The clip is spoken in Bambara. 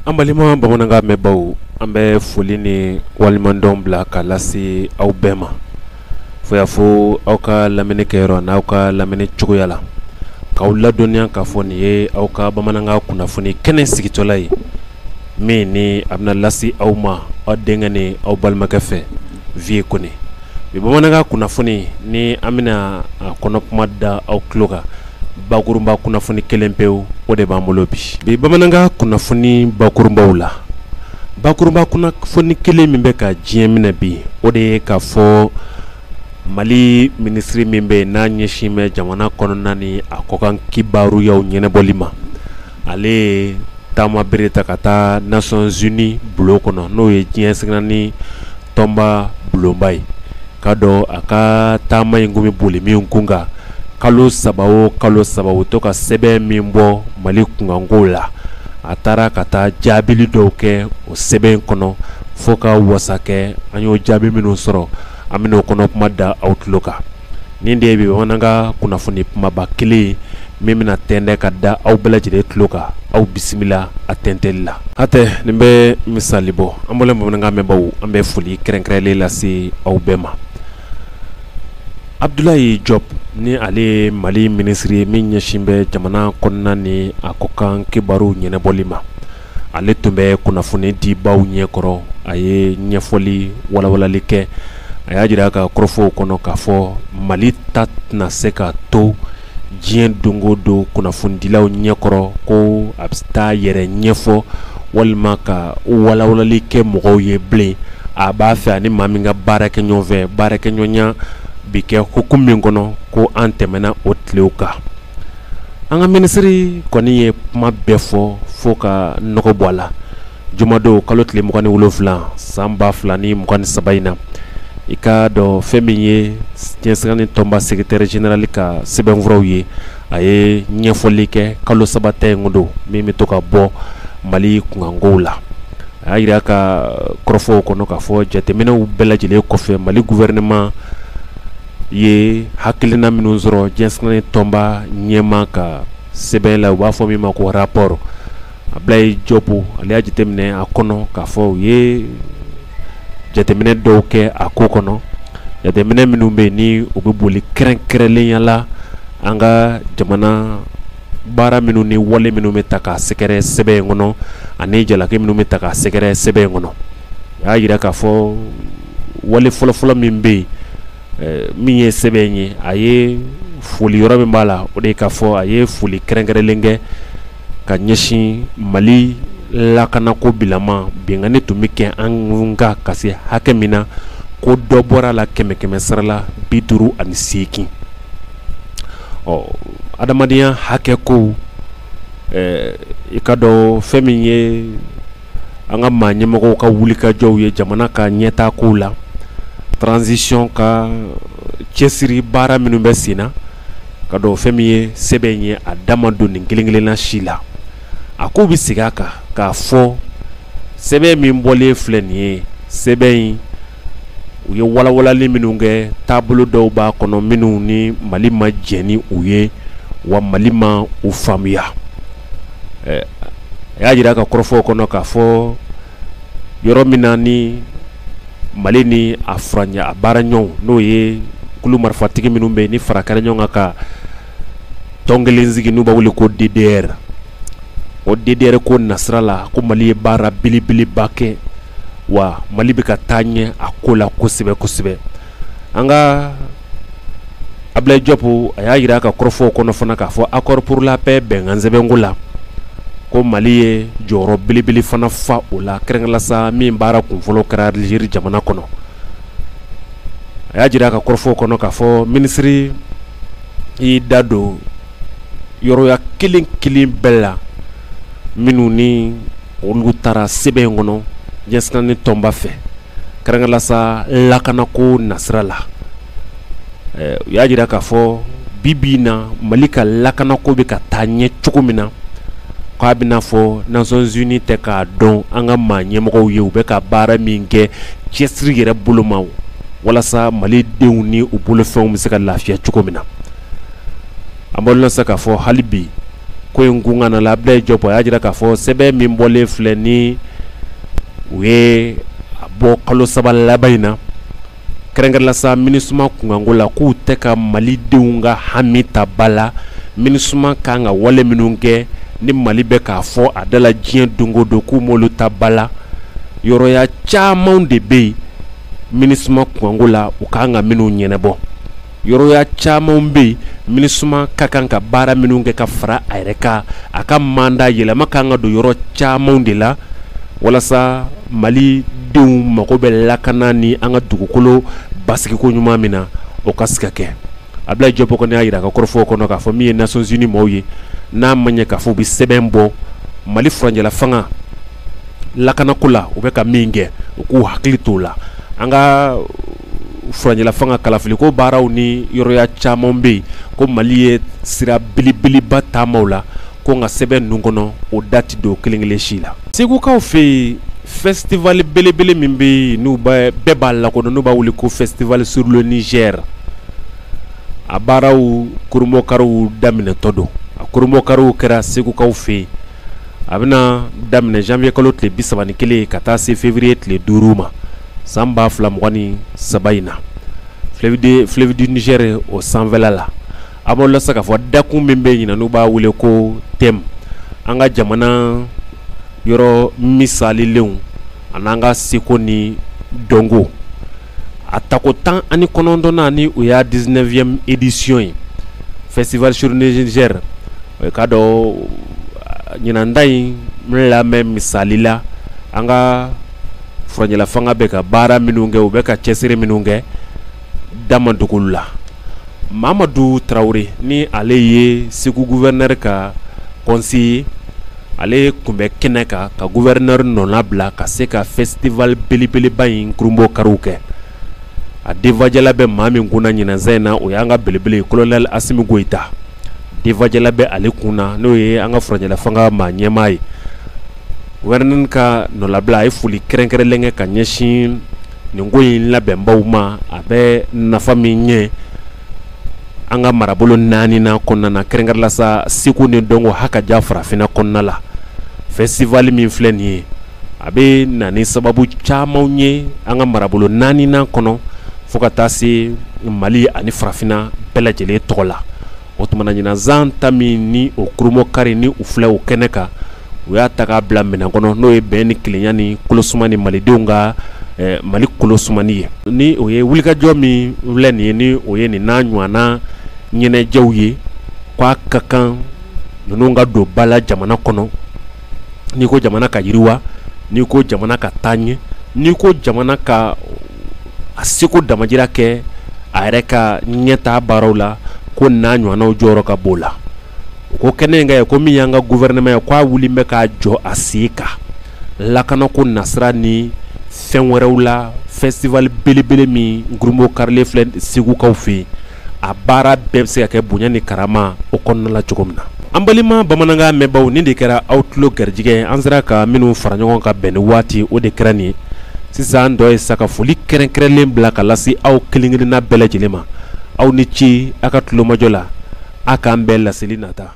Ambalima bamananga mebaw ambe foli ni walimandon bla kalasi aw bema foya fo aw ka lamini kɛyɔrɔ n'aw ka lamini cogoya la k'aw ladɔnniya k'a fɔ nin ye aw ka bamananga kunnafoni kɛnɛ sigitɔla ye min ni a bɛna lasi aw ma aw denkɛ ni aw balimakɛ fɛ vie kɔni bi bamananga kunnafoni ni an bɛna a kɔnɔ kuma da aw tulo kan bakurunba kunnafoni kelen pewu o de b'an bolo bi bamananga kunnafoni bakurunbaw la bakurunba kunnafoni kelen min bɛ ka diɲɛ minɛ bi o de ye k'a fɔ Mali ministri min bɛ n'a ɲɛsin bɛ jamana kɔnɔna ni a kɔkan kibaruyaw ɲɛnɛbɔli ma ale taama bere ta ka taa Nations Unies bulo kɔnɔ n'o ye diɲɛ sigira ni tɔnba bulonba ye ka dɔn a ka taama in kun bɛ boli min kun kan kalo saba o to ka sɛbɛn min bɔ Mali kunkanko la a taara ka taa jaabili dɔw kɛ o sɛbɛn kɔnɔ fo ka wasa kɛ an y'o jaabi minnu sɔrɔ an bɛna o kɔnɔ kuma da aw tulo kan nin de bɛ bamananga kunnafoni kumaba kelen min bɛna tɛntɛn ka da aw bɛɛ lajɛlen tulo kan aw bisimila a tɛntɛnli la hatɛ nin bɛ misali bɔ an bɔlen bamananga mɛnbaw an bɛ foli kɛrɛnkɛrɛnlen lase aw bɛɛ ma Abdoulaye Diop ni ale Mali ministre min ɲɛsin bɛ jamana kɔnɔna ni a kɔkan kibaru ɲɛnɛbɔli ma ale tun bɛ kunnafoni di baw ɲɛkɔrɔ a ye ɲɛfɔli walawalali kɛ a y'a jira ka kɔrɔfɔw kɔnɔ k'a fɔ Mali ta tɛna se ka to diɲɛ dongo don kunnafonidilaw ɲɛkɔrɔ ko a bɛ taa yɛrɛ ɲɛfɔ walima ka walawalali kɛ mɔgɔw ye bilen a b'a fɛ ani maa min ka baara kɛ ɲɔgɔn fɛ baarakɛɲɔgɔnya bi kɛ hukumu min kɔnɔ ko an tɛmɛna o tilew kan an ka minisiri kɔni ye kuma bɛɛ fo ka nɔgɔ bɔ a la jumadon kalo tile 27 san 2023 in na i ka dɔn fɛn min ye diɲɛsigani tɔnba secrétaire général ka sɛbɛnfuraw ye a ye ɲɛfɔli kɛ kalo 3 ta in don min bɛ to ka bɔ Mali kunkankow la a y'a jira ka kɔrɔfɔw kɔnɔ k'a fɔ jateminɛw bɛɛ lajɛlen kɔfɛ Mali gouvernement ye hakilina minnu sɔrɔ diɲɛsigani tɔnba ɲɛma ka sɛbɛn la u b'a fɔ min ma ko rapport Abdoulaye Diop ale y'a jateminɛ a kɔnɔ k'a fɔ u ye jateminɛ dɔw kɛ a ko kɔnɔ jateminɛ minnu bɛ ni u bɛ boli kɛrɛnkɛrɛnnenya la an ka jamana baara minnu ni wale minnu bɛ ta k'a sɛgɛrɛ sɛbɛn kɔnɔ ani jalaki minnu bɛ ta k'a sɛgɛrɛ sɛbɛn kɔnɔ a y'a jira k'a fɔ wale fɔlɔfɔlɔ min bɛ yen min ye sɛbɛn ye a ye foli yɔrɔ min b'a la o de ye k'a fɔ a ye foli kɛrɛnkɛrɛnlen kɛ ka ɲɛsin Mali lakanako bilama bingani tun bɛ kɛ an ka kasi hakɛ min na ko dɔ bɔra la 100 sara la 58 adamadenya hakɛ ko i ka dɔn fɛn min ye an ka maa ɲɛmɔgɔw ka wulikajɔw ye jamana ka ɲɛtaa kow la transition ka cɛsiri baara minnu bɛ sen na ka dɔn fɛn min ye sɛbɛn ye a dama don nin kelen-kelenna si la a ko bɛ segin a kan k'a fɔ sɛbɛn min bɔlen filɛ nin ye sɛbɛn in u ye walawalali minnu kɛ taabolo dɔw b'a kɔnɔ minnu ni Mali ma jɛn ni u ye wa Mali ma u faamuya a y'a jira ka kɔrɔfɔw kɔnɔ k'a fɔ yɔrɔ min na ni Mali ni a furaɲa a baara ɲɔgɔn n'o ye kulu marifatigi minnu bɛ yen ni fara kɛra ɲɔgɔn kan ka tɔn kelen sigi n'u b'a wele ko DDR o DDR ko nasira la ko Mali ye baara belebeleba kɛ wa Mali bɛ ka taa ɲɛ a ko la kosɛbɛ kosɛbɛ an ka Abdoulaye Diop a y'a jira ka kɔrɔfɔw kɔnɔ fana k'a fɔ accord pour la paix bɛnkan sɛbɛnko la ko Mali ye jɔyɔrɔ belebele fana fa o la kɛrɛnkɛrɛnnenya sa min baara kunfɔlɔ kɛra Algérie jamana kɔnɔ a y'a jira ka kɔrɔfɔw kɔnɔ k'a fɔ minisiri i da don yɔrɔya kelen kelen bɛɛ la minnu ni olu taara sɛbɛn kɔnɔ diɲɛsigani tɔnba fɛ kɛrɛnkɛrɛnnenya sa lakanako nasira la u y'a jira k'a fɔ bi na Mali ka lakanako bɛ ka taa ɲɛ cogo min na k'a bɛna fɔ Nations Unies tɛ k'a dɔn an ka maa ɲɛmɔgɔw ye u bɛ ka baara min kɛ cɛsiri yɛrɛ bolo ma walasa Mali denw ni u bolofɛnw bɛ se ka lafiya cogo min na an b'a lɔn sa k'a fɔ hali bi ko in gunga na la Abdoulaye Diop ya jira k'a fɔ sɛbɛn min bɔlen filɛ ni u ye a bɔ kalo saba laban in na kɛrɛnkɛrɛnla sa MINUSMA kunkanko la k'u tɛ ka malidenw ka hami ta ba la. MINUSMA kan ka wale minnu kɛ ni Mali bɛ k'a fɔ a dala diɲɛ don o don k'u m'olu ta ba la. Yɔrɔya camanw de bɛ yen MINUSMA kunkanko la u kan ka minnu ɲɛnabɔ. Yɔrɔya camanw bɛ yen MINUSMA ka kan ka baara minnu kɛ ka fara a yɛrɛ kan a ka mandat yɛlɛma kan ka don yɔrɔ camanw de la walasa Mali denw mago bɛ lakana ni an ka dugukolo basigiko ɲuman min na o ka se ka kɛ. Abdoulaye Diop kɔni y'a jira ka kɔrɔfɔ kɔnɔ k'a fɔ min ye Nations Unies maaw ye n'a ma ɲɛ k'a fɔ u bɛ sɛbɛn bɔ Mali furanjɛla fanga lakanako la u bɛ ka min kɛ u k'u hakili t'o la. An ka furanjɛla fanga kalafiliko baaraw ni yɔrɔya caman bɛ yen ko Mali ye sira belebeleba taamaw la ko nka sɛbɛn ninnu kɔnɔ o dati don kelen kelen si la. Segukaw fɛ yen festival belebele min bɛ yen n'u bɛɛ b'a lakodɔn n'u b'a wele ko festival sur le Niger. A baaraw kurumɔkariw daminɛtɔ don. A kurumɔkariw kɛra segukaw fɛ yen. A bɛna daminɛ janvier kalo tile 31 ka taa se février tile 5 ma san 2023 in na. Fleuve du Niger o sanfɛla la. A b'aw lasa k'a fɔ dakun min bɛ yen n'u b'a wele ko thème. An ka jamana yɔrɔ misalilenw an'an ka seko ni dɔnko. A tako 19 ni o y'a 19e édition ye. Festival sur le Niger ka dɔ ɲinanda in lamɛn misali la an ka furanjɛla fanga bɛ ka baara minnu kɛ u bɛ ka cɛsiri minnu kɛ Damandugu la. Mamadu Traoré ni ale ye Segu gouverneur ka conseiller ale kun bɛ kɛnɛ kan ka gouverneur nɔna bila ka se ka festival belebeleba in kurumɔkariw kɛ. A devajala bɛ maa min kunna ɲinanzan in na o y'an ka belebele colonel Asimi Goïta. Devajala bɛ ale kunna n'o ye an ka furanjɛla fanga maa ɲɛmaa ye. Gouverneur ka nɔlabila a ye foli kɛrɛnkɛrɛnlen kɛ ka ɲɛsin nin ko in labɛnbaw ma a bɛ nafa min ɲɛ an ka marabolo 4 na kɔnɔna na kɛrɛnkɛrɛnla sa Segu ni dɔnko hakaja farafinna kɔnɔna la. Festival min filɛ nin ye a bɛ na ni sababu camanw ye an ka marabolo 4 na kɔnɔ fo ka taa se Mali ani farafinna bɛɛ lajɛlen tɔgɔ la. O tumana ɲinanzan ta min ni o kurumɔkari ni u filɛ o kɛnɛ kan u y'a ta k'a bila minɛn kɔnɔ n'o ye bɛn ni kelenya ni kolosuma ni malidenw ka Mali kolosumani ye. Ni o ye wulikajɔ min filɛ nin ye ni o ye nin n'a ɲɔgɔnna ɲɛnajɛw ye k'a ka kan ninnu ka don ba la jamana kɔnɔ. N'i ko jamana ka yiriwa, n'i ko jamana ka taa ɲɛ, n'i ko jamana ka a seko damajira kɛ a yɛrɛ ka ɲɛtaa baaraw la ko n'a ɲɔgɔnnaw jɔyɔrɔ ka b'o la. Ko kɛnɛ in ka ye ko min y'an ka gouvernement ye k'a wuli bɛ k'a jɔ a sen kan lakanako nasira ni fɛn wɛrɛw la festival belebele min kurumɔkarilen filɛ segukaw fɛ yen a baara bɛɛ bɛ se ka kɛ bonya ni karama o kɔnɔna la cogo min na. An balima bamanankan mɛnbaaw nin de kɛra aw tulo garijɛgɛ an sera ka minnu fara ɲɔgɔn kan bɛn ni waati o de kɛra nin ye. Sisan dɔ ye sa ka foli kɛrɛnkɛrɛnlen bila ka lase aw kelen kelenna bɛɛ lajɛlen ma. Aw ni ce a ka tulomajɔ la a k'an bɛɛ laseli nata.